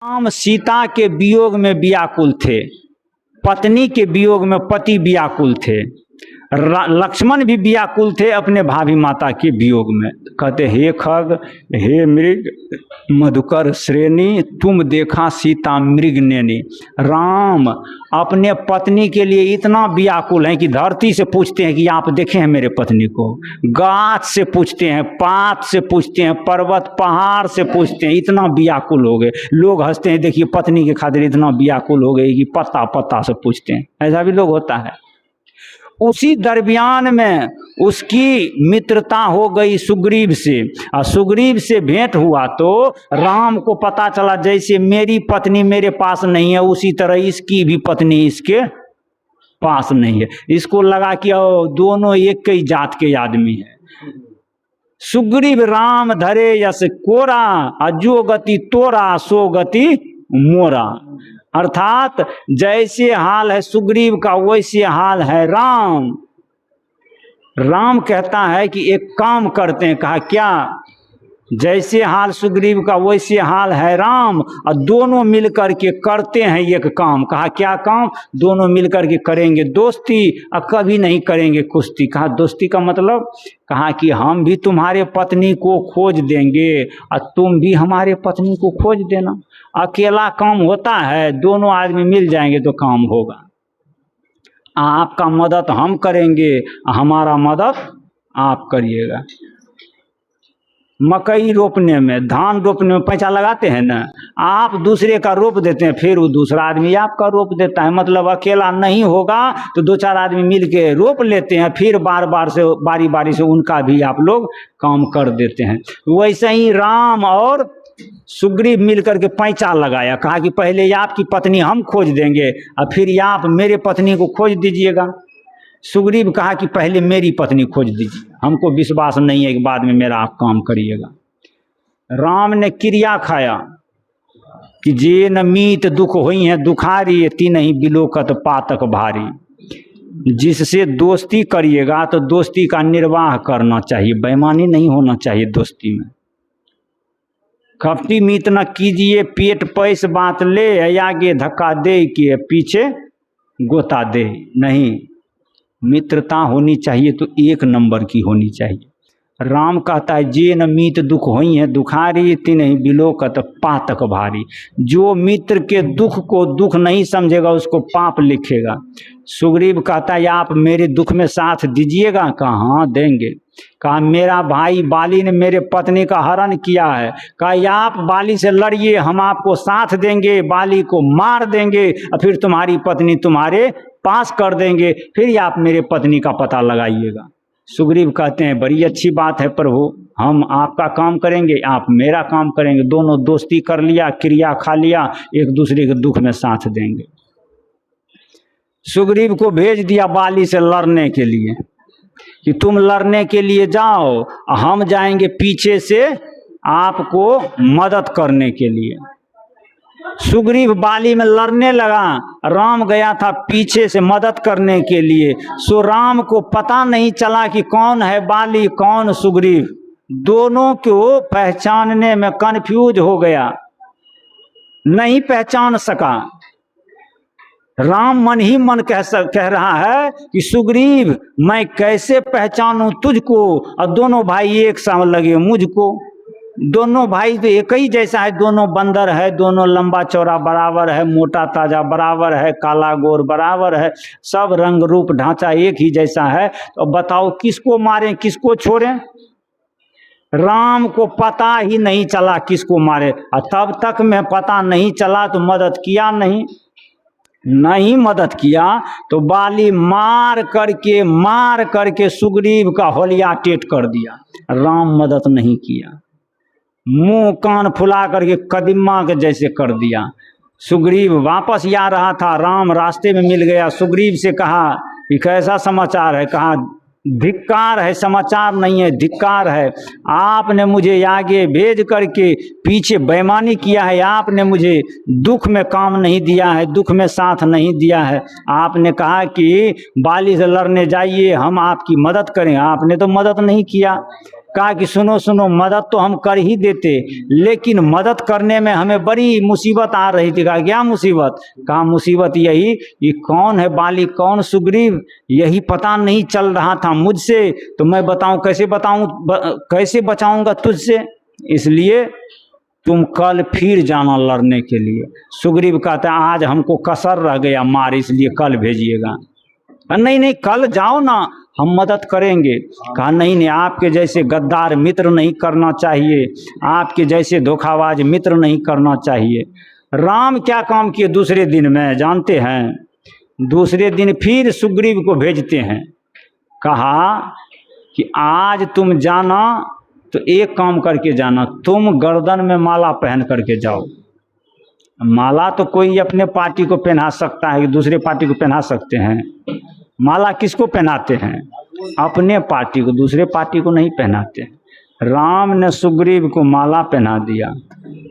राम सीता के वियोग में व्याकुल थे, पत्नी के वियोग में पति व्याकुल थे, लक्ष्मण भी व्याकुल थे अपने भाभी माता के वियोग में। कहते हे खग हे मृग मधुकर श्रेणी तुम देखा सीता मृग नेनी। राम अपने पत्नी के लिए इतना व्याकुल हैं कि धरती से पूछते हैं कि आप देखे हैं मेरे पत्नी को, गाछ से पूछते हैं, पात से पूछते हैं, पर्वत पहाड़ से पूछते हैं, इतना व्याकुल हो गए। लोग हंसते हैं, देखिए पत्नी के खातिर इतना व्याकुल हो गए कि पत्ता पत्ता से पूछते हैं, ऐसा भी लोग होता है। उसी दरमियान में उसकी मित्रता हो गई सुग्रीव से, और सुग्रीव से भेंट हुआ तो राम को पता चला जैसे मेरी पत्नी मेरे पास नहीं है उसी तरह इसकी भी पत्नी इसके पास नहीं है। इसको लगा कि दोनों एक ही जात के आदमी है। सुग्रीव राम धरे यस कोरा, अजो गति तोरा सो गति मोरा। अर्थात जैसे हाल है सुग्रीव का वैसे हाल है राम। राम कहता है कि एक काम करते हैं। कहा क्या? जैसे हाल सुग्रीव का वैसे हाल है राम, और दोनों मिलकर के करते हैं एक काम। कहा क्या काम? दोनों मिलकर के करेंगे दोस्ती और कभी नहीं करेंगे कुश्ती। कहा दोस्ती का मतलब? कहा कि हम भी तुम्हारे पत्नी को खोज देंगे और तुम भी हमारे पत्नी को खोज देना। अकेला काम होता है, दोनों आदमी मिल जाएंगे तो काम होगा। आपका मदद हम करेंगे, हमारा मदद आप करिएगा। मकई रोपने में, धान रोपने में पैसा लगाते हैं ना, आप दूसरे का रोप देते हैं, फिर वो दूसरा आदमी आपका रोप देता है। मतलब अकेला नहीं होगा तो दो चार आदमी मिल के रोप लेते हैं, फिर बार बार से बारी बारी से उनका भी आप लोग काम कर देते हैं। वैसे ही राम और सुग्रीव मिलकर के पैंचा लगाया। कहा कि पहले आपकी पत्नी हम खोज देंगे और फिर आप मेरे पत्नी को खोज दीजिएगा। सुग्रीव कहा कि पहले मेरी पत्नी खोज दीजिए, हमको विश्वास नहीं है कि बाद में मेरा आप काम करिएगा। राम ने क्रिया खाया कि जे न मीत दुख हुई है दुखारी, तीन ही बिलोकत पातक भारी। जिससे दोस्ती करिएगा तो दोस्ती का निर्वाह करना चाहिए, बेईमानी नहीं होना चाहिए दोस्ती में। खपटी मीत न कीजिए पेट पैस बात ले, आगे धक्का दे के पीछे गोता दे। नहीं, मित्रता होनी चाहिए तो एक नंबर की होनी चाहिए। राम कहता है जे न मीत दुख होई है दुखारी, तीन ही बिलोकत पातक भारी। जो मित्र के दुख को दुख नहीं समझेगा उसको पाप लिखेगा। सुग्रीव कहता है आप मेरे दुख में साथ दीजिएगा? कहा हाँ देंगे। कहा मेरा भाई बाली ने मेरे पत्नी का हरण किया है। कहा आप बाली से लड़िए, हम आपको साथ देंगे, बाली को मार देंगे और फिर तुम्हारी पत्नी तुम्हारे पास कर देंगे, फिर आप मेरे पत्नी का पता लगाइएगा। सुग्रीव कहते हैं बड़ी अच्छी बात है प्रभु, हम आपका काम करेंगे, आप मेरा काम करेंगे, दोनों दोस्ती कर लिया, क्रिया खा लिया, एक दूसरे के दुख में साथ देंगे। सुग्रीव को भेज दिया बाली से लड़ने के लिए कि तुम लड़ने के लिए जाओ, हम जाएंगे पीछे से आपको मदद करने के लिए। सुग्रीव बाली में लड़ने लगा, राम गया था पीछे से मदद करने के लिए। सो राम को पता नहीं चला कि कौन है बाली कौन सुग्रीव, दोनों को पहचानने में कंफ्यूज हो गया, नहीं पहचान सका। राम मन ही मन कह रहा है कि सुग्रीव मैं कैसे पहचानूं तुझको, और दोनों भाई एक साथ लगे मुझको। दोनों भाई तो एक ही जैसा है, दोनों बंदर है, दोनों लंबा चौड़ा बराबर है, मोटा ताजा बराबर है, काला गोर बराबर है, सब रंग रूप ढांचा एक ही जैसा है। तो बताओ किसको मारें किसको छोड़ें? राम को पता ही नहीं चला किसको मारे, और तब तक में पता नहीं चला तो मदद किया नहीं मदद किया तो बाली मार करके सुग्रीव का होलिया टेट कर दिया। राम मदद नहीं किया, मुंह कान फुला करके कदीमा के जैसे कर दिया। सुग्रीव वापस आ रहा था, राम रास्ते में मिल गया। सुग्रीव से कहा कि कैसा समाचार है? कहा धिक्कार है, समाचार नहीं है धिक्कार है। आपने मुझे आगे भेज करके पीछे बेईमानी किया है, आपने मुझे दुख में काम नहीं दिया है, दुख में साथ नहीं दिया है। आपने कहा कि बाली से लड़ने जाइए, हम आपकी मदद करें, आपने तो मदद नहीं किया। कहा कि सुनो सुनो, मदद तो हम कर ही देते, लेकिन मदद करने में हमें बड़ी मुसीबत आ रही थी। कहा क्या मुसीबत? कहा मुसीबत यही कि कौन है बाली कौन सुग्रीव यही पता नहीं चल रहा था मुझसे, तो मैं बताऊं कैसे बताऊं, कैसे बचाऊंगा तुझसे, इसलिए तुम कल फिर जाना लड़ने के लिए। सुग्रीव कहता है आज हमको कसर रह गया मार, इसलिए कल भेजिएगा। नहीं नहीं कल जाओ ना, हम मदद करेंगे। कहा नहीं नहीं, आपके जैसे गद्दार मित्र नहीं करना चाहिए, आपके जैसे धोखाबाज मित्र नहीं करना चाहिए। राम क्या काम किए दूसरे दिन में जानते हैं? दूसरे दिन फिर सुग्रीव को भेजते हैं, कहा कि आज तुम जाना तो एक काम करके जाना, तुम गर्दन में माला पहन करके जाओ। माला तो कोई अपने पार्टी को पहना सकता है, दूसरे पार्टी को पहना सकते हैं? माला किसको पहनाते हैं? अपने पार्टी को, दूसरे पार्टी को नहीं पहनाते। राम ने सुग्रीव को माला पहना दिया,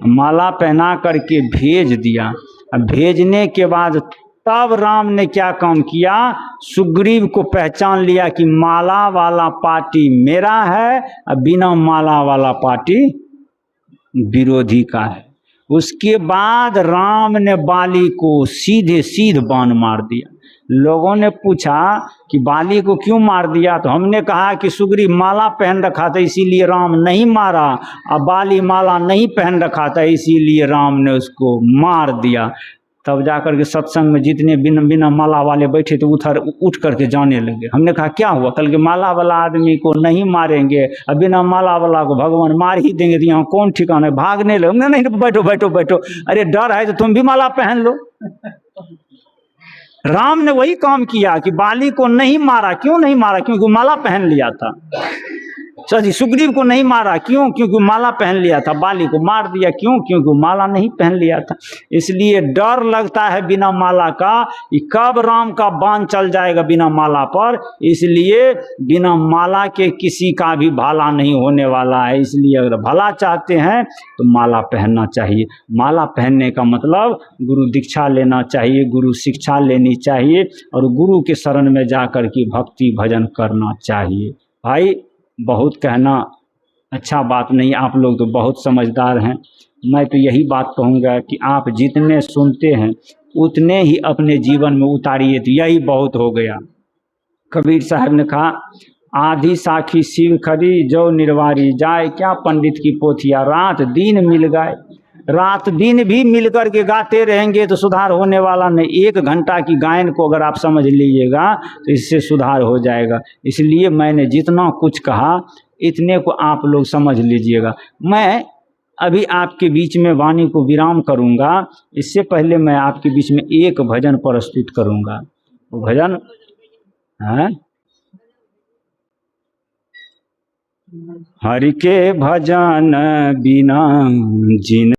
माला पहना करके भेज दिया। भेजने के बाद तब राम ने क्या काम किया, सुग्रीव को पहचान लिया कि माला वाला पार्टी मेरा है और बिना माला वाला पार्टी विरोधी का है। उसके बाद राम ने बाली को सीधे सीध बाण मार दिया। लोगों ने पूछा कि बाली को क्यों मार दिया, तो हमने कहा कि सुग्रीव माला पहन रखा था इसीलिए राम नहीं मारा, और बाली माला नहीं पहन रखा था इसीलिए राम ने उसको मार दिया। तब जाकर के सत्संग में जितने बिना बिना माला वाले बैठे थे उठ करके जाने लगे। हमने कहा क्या हुआ? कल के माला वाला आदमी को नहीं मारेंगे और बिना माला वाला को भगवान मार ही देंगे, तो यहाँ कौन ठिकाना है? भागने लगे। नहीं बैठो बैठो बैठो, अरे डर है तो तुम भी माला पहन लो। राम ने वही काम किया कि बाली को नहीं मारा। क्यों नहीं मारा? क्योंकि माला पहन लिया था। सही, सुग्रीव को नहीं मारा क्यों? क्योंकि माला पहन लिया था। बाली को मार दिया क्यों? क्योंकि माला नहीं पहन लिया था। इसलिए डर लगता है बिना माला का कि कब राम का बाण चल जाएगा बिना माला पर, इसलिए बिना माला के किसी का भी भला नहीं होने वाला है। इसलिए अगर भला चाहते हैं तो माला पहनना चाहिए। माला पहनने का मतलब गुरु दीक्षा लेना चाहिए, गुरु शिक्षा लेनी चाहिए और गुरु के शरण में जाकर के भक्ति भजन करना चाहिए। भाई बहुत कहना अच्छा बात नहीं, आप लोग तो बहुत समझदार हैं। मैं तो यही बात कहूँगा कि आप जितने सुनते हैं उतने ही अपने जीवन में उतारिए, तो यही बहुत हो गया। कबीर साहब ने कहा आधी साखी शिव खरी जो निर्वारी जाए, क्या पंडित की पोथिया रात दिन मिल गए। रात दिन भी मिलकर के गाते रहेंगे तो सुधार होने वाला नहीं। 1 घंटा की गायन को अगर आप समझ लीजिएगा तो इससे सुधार हो जाएगा। इसलिए मैंने जितना कुछ कहा इतने को आप लोग समझ लीजिएगा। मैं अभी आपके बीच में वाणी को विराम करूंगा, इससे पहले मैं आपके बीच में एक भजन प्रस्तुत करूंगा। वो भजन है हरि के भजन बिना जिन